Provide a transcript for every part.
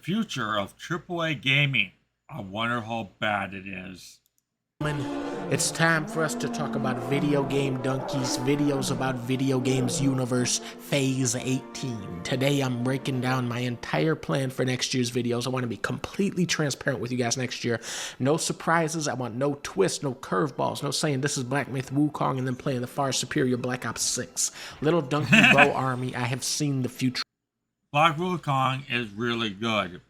future of AAA gaming. I wonder how bad it is. It's time for us to talk about Video Game Donkeys, videos about video games universe, phase 18. Today I'm breaking down my entire plan for next year's videos. I want to be completely transparent with you guys next year. No surprises, I want no twists, no curveballs, no saying this is Black Myth Wukong and then playing the far superior Black Ops 6. Little Donkey Bro Army, I have seen the future. Black Wukong is really good.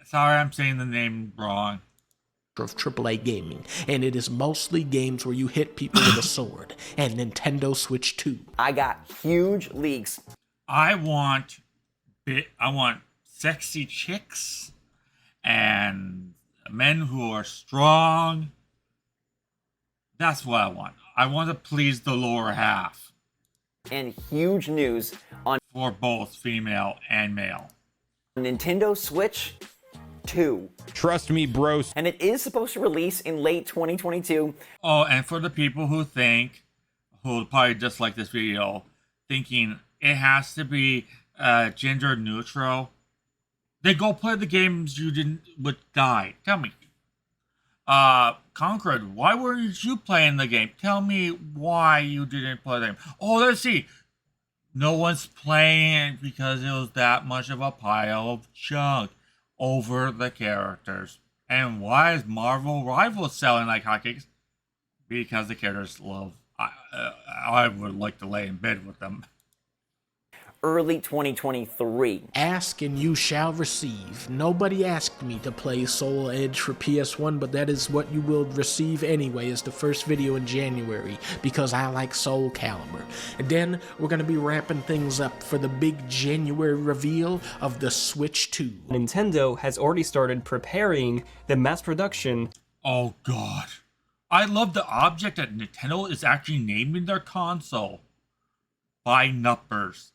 Sorry, I'm saying the name wrong. Of AAA gaming, and it is mostly games where you hit people with a sword, and Nintendo Switch 2. I got huge leaks. I want sexy chicks and men who are strong. That's what I want. I want to please the lower half. And huge news on for both female and male. Nintendo Switch 2. Trust me, bros. And it is supposed to release in late 2022. Oh, and for the people who probably dislike this video, thinking it has to be gender neutral, then go play the games you didn't would die. Tell me. Concord, why weren't you playing the game? Tell me why you didn't play the game. Oh, let's see. No one's playing it because it was that much of a pile of junk over the characters. And why is Marvel Rivals selling like hotcakes? Because the characters love. I would like to lay in bed with them. Early 2023. Ask and you shall receive. Nobody asked me to play Soul Edge for PS1, but that is what you will receive anyway as the first video in January, because I like Soul Calibur. And then we're going to be wrapping things up for the big January reveal of the Switch 2. Nintendo has already started preparing the mass production. Oh god. I love the object that Nintendo is actually naming their console by numbers.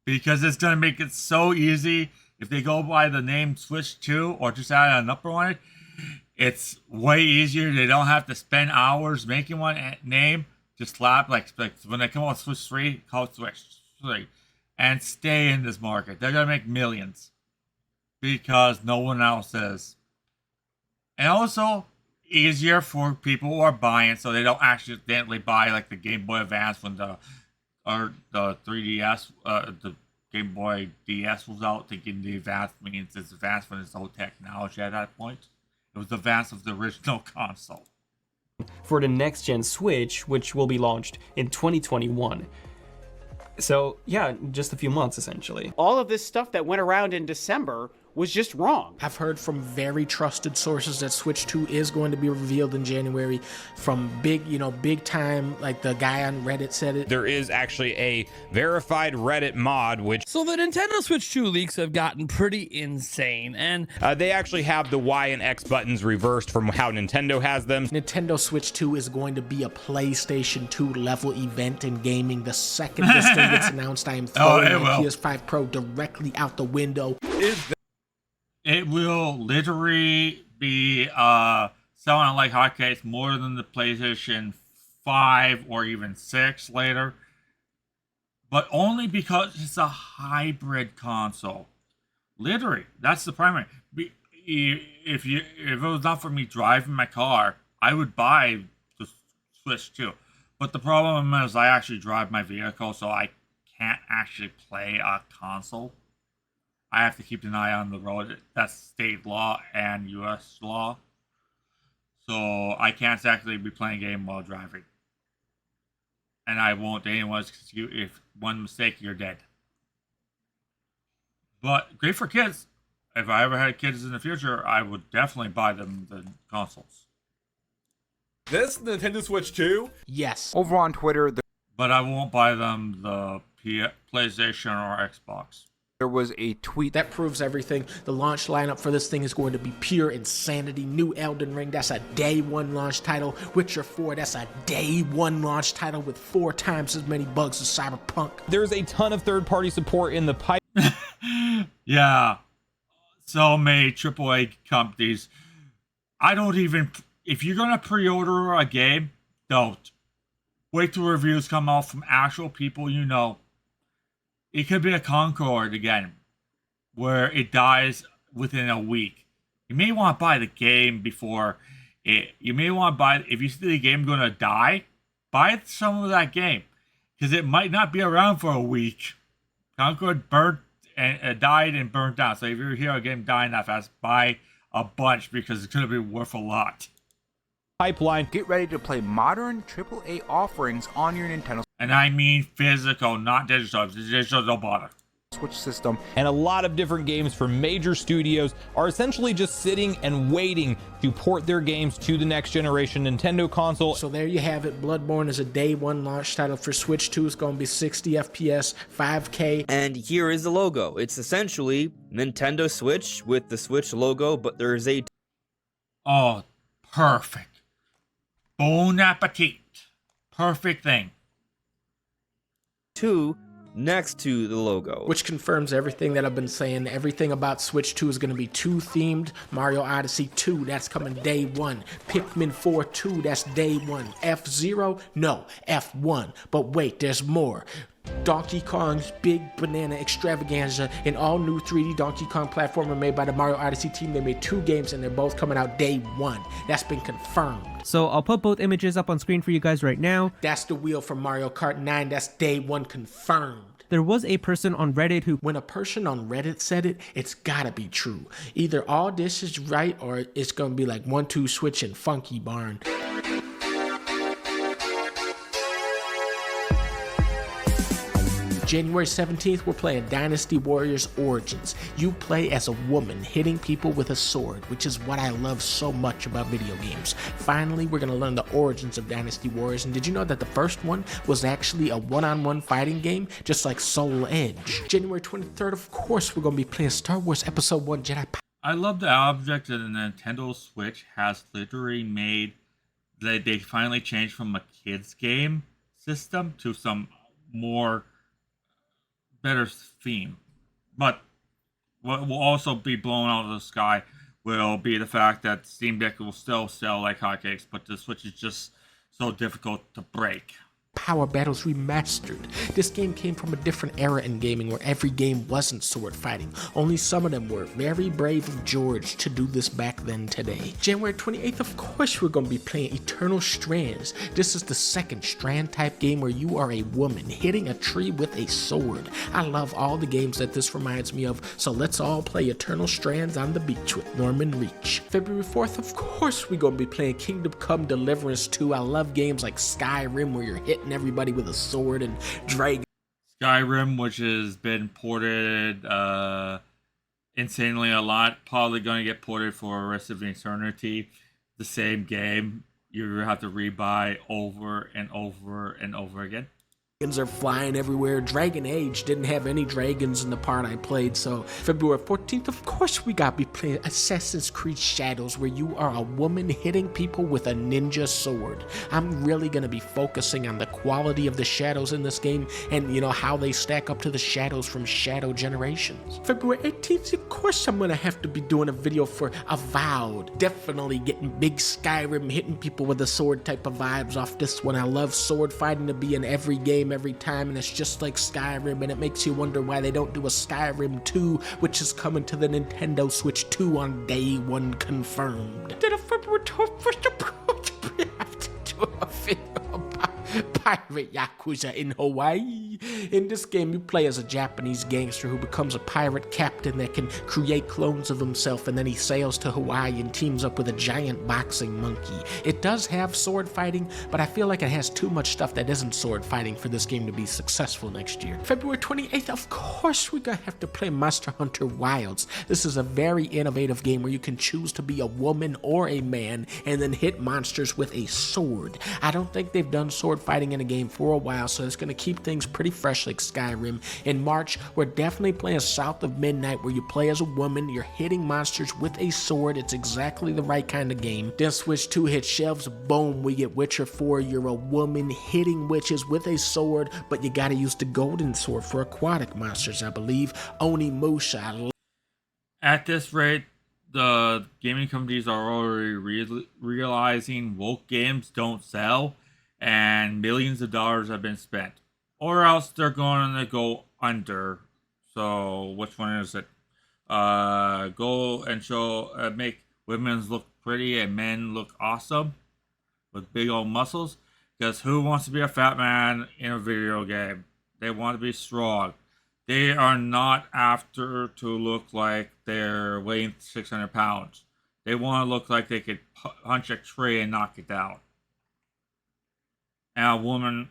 Because it's going to make it so easy. If they go by the name Switch 2 or just add a number on it, it's way easier. They don't have to spend hours making one name. Just slap, like when they come out with Switch 3, call it Switch 3. And stay in this market. They're going to make millions. Because no one else is. And also, easier for people who are buying so they don't accidentally buy like the Game Boy Advance when the 3DS, the Game Boy DS was out, thinking the advanced means it's advanced when it's old technology at that point. It was the advance of the original console. For the next gen Switch, which will be launched in 2021. So yeah, just a few months essentially. All of this stuff that went around in December was just wrong. I've heard from very trusted sources that Switch 2 is going to be revealed in January from big time, like the guy on Reddit said it. There is actually a verified Reddit mod, which... So the Nintendo Switch 2 leaks have gotten pretty insane, and... they actually have the Y and X buttons reversed from how Nintendo has them. Nintendo Switch 2 is going to be a PlayStation 2 level event in gaming. The second this thing gets announced, I am throwing my PS5 Pro directly out the window. It will literally be selling like hotcakes more than the PlayStation 5 or even 6 later. But only because it's a hybrid console. Literally, that's the primary. If it was not for me driving my car, I would buy the Switch 2. But the problem is I actually drive my vehicle, so I can't actually play a console. I have to keep an eye on the road. That's state law and U.S. law. So I can't actually be playing a game while driving. And I won't anyways, because if one mistake, you're dead. But great for kids. If I ever had kids in the future, I would definitely buy them the consoles. This Nintendo Switch 2? Yes. Over on Twitter, But I won't buy them the PlayStation or Xbox. there was a tweet that proves everything. The launch lineup for this thing is going to be pure insanity. New Elden Ring, that's a day one launch title. Witcher 4, that's a day one launch title with 4 times as many bugs as Cyberpunk. There's a ton of third-party support in the pipe. Yeah. So many AAA companies. I don't even... If you're going to pre-order a game, don't. Wait till reviews come out from actual people you know. It could be a Concord again. where it dies within a week. You may want to buy the game before it. You may want to buy, if you see the game going to die, buy some of that game because it might not be around for a week. Concord burnt and died and burnt down. So if you hear a game dying that fast, buy a bunch because it's going to be worth a lot. Pipeline. Get ready to play modern AAA offerings on your Nintendo And I mean physical, not digital. Digital don't bother. Switch system. And a lot of different games from major studios are essentially just sitting and waiting to port their games to the next generation Nintendo console. So there you have it. Bloodborne is a day one launch title for Switch 2. It's going to be 60 FPS, 5K. And here is the logo. It's essentially Nintendo Switch with the Switch logo, but there's a Oh, perfect. Bon appetit. Perfect thing. 2 next to the logo. Which confirms everything that I've been saying. Everything about Switch 2 is going to be 2 themed. Mario Odyssey 2, that's coming day one. Pikmin 4 2, that's day one. F-Zero, no, F1. But wait, there's more. Donkey Kong's Big Banana Extravaganza, an all-new 3D Donkey Kong platformer made by the Mario Odyssey team. They made 2 games and they're both coming out day one. That's been confirmed. So I'll put both images up on screen for you guys right now. That's the wheel from Mario Kart 9. That's day one confirmed. There was a person on Reddit who... When a person on Reddit said it, it's gotta be true. Either all this is right or it's gonna be like 1-2 Switch and Funky Barn. January 17th, we're playing Dynasty Warriors Origins. You play as a woman hitting people with a sword, which is what I love so much about video games. Finally, we're gonna learn the origins of Dynasty Warriors, and did you know that the first one was actually a one-on-one fighting game, just like Soul Edge? January 23rd, of course, we're gonna be playing Star Wars Episode 1 Jedi Power. I love the object that the Nintendo Switch has literally made. They finally changed from a kids game system to some more better theme. But what will also be blown out of the sky will be the fact that Steam Deck will still sell like hotcakes, but the Switch is just so difficult to break. Power Battles Remastered. This game came from a different era in gaming where every game wasn't sword fighting. Only some of them were. Very brave of George to do this back then today. January 28th, of course, we're going to be playing Eternal Strands. This is the second Strand type game where you are a woman hitting a tree with a sword. I love all the games that this reminds me of, so let's all play Eternal Strands on the beach with Norman Reach. February 4th, of course, we're going to be playing Kingdom Come Deliverance 2. I love games like Skyrim where you're hitting everybody with a sword, and dragon. Skyrim, which has been ported insanely a lot, probably going to get ported for the rest of eternity. The same game you have to rebuy over and over and over again. Dragons are flying everywhere. Dragon Age didn't have any dragons in the part I played, so February 14th, of course, we gotta be playing Assassin's Creed Shadows, where you are a woman hitting people with a ninja sword. I'm really gonna be focusing on the quality of the shadows in this game and, you know, how they stack up to the shadows from Shadow Generations. February 18th, of course, I'm gonna have to be doing a video for Avowed. Definitely getting big Skyrim, hitting people with a sword type of vibes off this one. I love sword fighting to be in every game, every time, and it's just like Skyrim, and it makes you wonder why they don't do a Skyrim 2, which is coming to the Nintendo Switch 2 on day one confirmed. Did a February 21st approach, we have to do a video about Pirate Yakuza in Hawaii. In this game, you play as a Japanese gangster who becomes a pirate captain that can create clones of himself, and then he sails to Hawaii and teams up with a giant boxing monkey. It does have sword fighting, but I feel like it has too much stuff that isn't sword fighting for this game to be successful next year. February 28th, of course, we're gonna have to play Monster Hunter Wilds. This is a very innovative game where you can choose to be a woman or a man and then hit monsters with a sword. I don't think they've done sword fighting in a game for a while, so it's going to keep things pretty fresh like Skyrim. In March, we're definitely playing South of Midnight, where you play as a woman, you're hitting monsters with a sword. It's exactly the right kind of game. Then Switch 2 hits shelves, boom, we get Witcher 4. You're a woman hitting witches with a sword, but you gotta use the golden sword for aquatic monsters, I believe. Onimusha. At this rate, the gaming companies are already realizing woke games don't sell, and millions of dollars have been spent, or else they're going to go under. So which one is it? go and show make women look pretty and men look awesome with big old muscles. Because who wants to be a fat man in a video game? They want to be strong. They are not after to look like they're weighing 600 pounds. They want to look like they could punch a tree and knock it down. And a woman,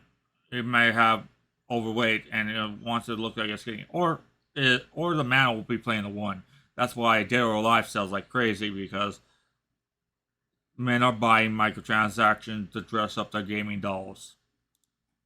it may have overweight and it wants to look like it's skinny, or the man will be playing the one. That's why Dead or Alive sells like crazy, because men are buying microtransactions to dress up their gaming dolls.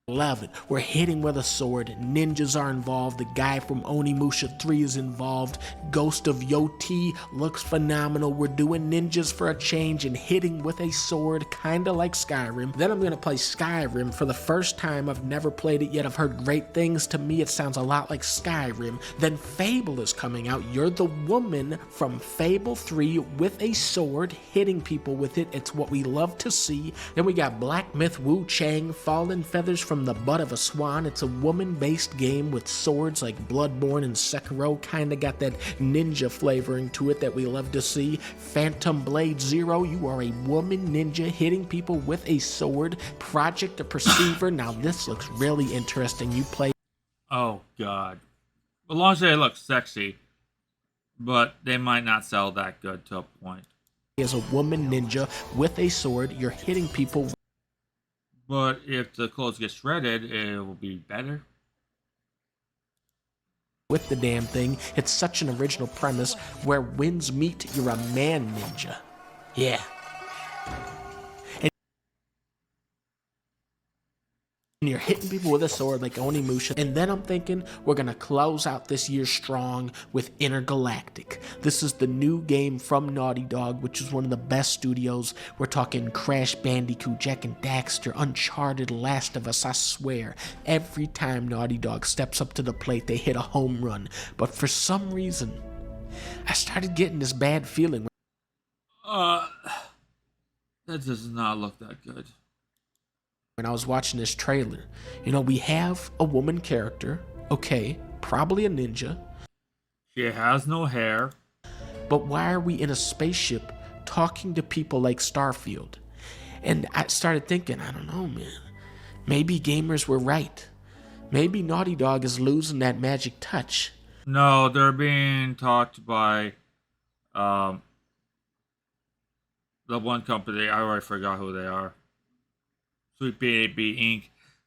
Love it. We're hitting with a sword. Ninjas are involved. The guy from Onimusha 3 is involved. Ghost of Yoti looks phenomenal. We're doing ninjas for a change and hitting with a sword, kinda like Skyrim. Then I'm gonna play Skyrim for the first time. I've never played it yet. I've heard great things. To me, it sounds a lot like Skyrim. Then Fable is coming out. You're the woman from Fable 3 with a sword, hitting people with it. It's what we love to see. Then we got Black Myth Wu Chang, Fallen Feathers from the Butt of a Swan. It's a woman-based game with swords like Bloodborne and Sekiro. Kinda got that ninja flavoring to it that we love to see. Phantom Blade Zero, you are a woman ninja hitting people with a sword. Project the Perceiver, now this looks really interesting. You play... Oh, God. As long as they look sexy, but they might not sell that good to a point. As a woman ninja with a sword, you're hitting people. But if the clothes get shredded, it will be better. With the damn thing. It's such an original premise. Where winds meet, you're a man ninja. Yeah. And you're hitting people with a sword like Onimusha. And then I'm thinking we're gonna close out this year strong with Intergalactic. This is the new game from Naughty Dog, which is one of the best studios. We're talking Crash Bandicoot, Jak and Daxter, Uncharted, Last of Us. I swear, every time Naughty Dog steps up to the plate, they hit a home run. But for some reason, I started getting this bad feeling. That does not look that good. When I was watching this trailer, you know, we have a woman character, okay, probably a ninja. She has no hair. But why are we in a spaceship talking to people like Starfield? And I started thinking, I don't know, man. Maybe gamers were right. Maybe Naughty Dog is losing that magic touch. No, they're being talked by the one company, I already forgot who they are. Sweet Baby Inc.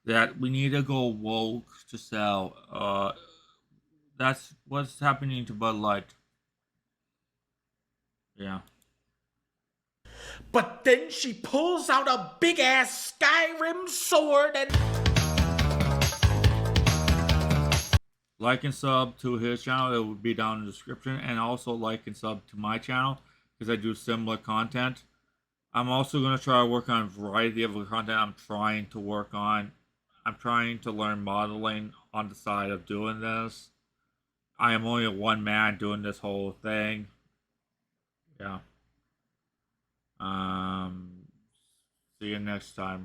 That we need to go woke to sell. That's what's happening to Bud Light. Yeah. But then she pulls out a big ass Skyrim sword and... Like and sub to his channel, it will be down in the description. And also like and sub to my channel, because I do similar content. I'm also going to try to work on a variety of content I'm trying to work on. I'm trying to learn modeling on the side of doing this. I am only a one man doing this whole thing. Yeah. See you next time.